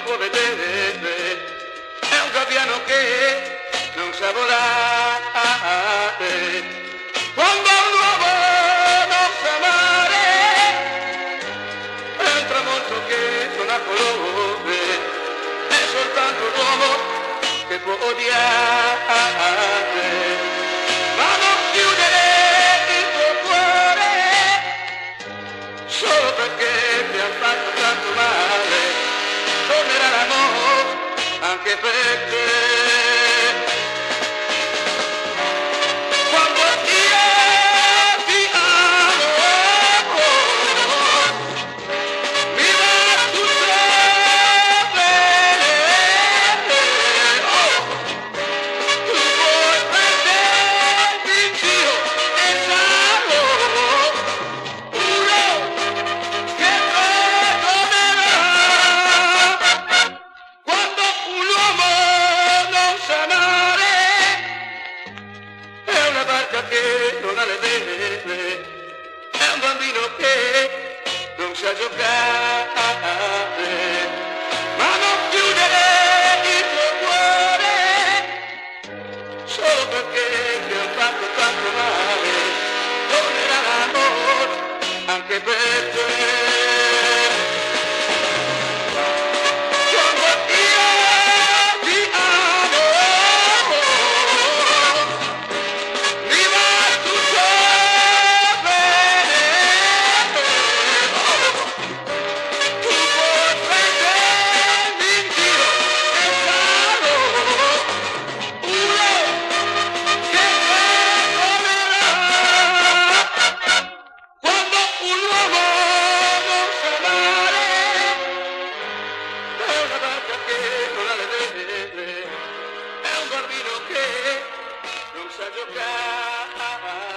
può vedere, è un gabbiano che non sa volare. Quando un uomo non sa amare, è un tramonto che non ha colore, è soltanto l'uomo che può odiare. Ma non chiudere il tuo cuore solo perché ti ha fatto tanto male, tornerà l'amore anche per te. Quando io ti amo, mi va tutto bene. Tu puoi prendermi in giro e sarò uno che perdonerà. Quando un uomo non sa amare, è una barca che non ha le vele, è un bambino che non sa giocare. Ma non chiudere il tuo cuore solo perché ti ha fatto tanto male, tornerà l'amore anche per te. Quando io ti amo, mi va tutto bene. Tu puoi prendermi in giro e sarò uno che perdonerà. Quando un uomo non sa amare, è una barca che non ha le vele, è un bambino che non sa giocare.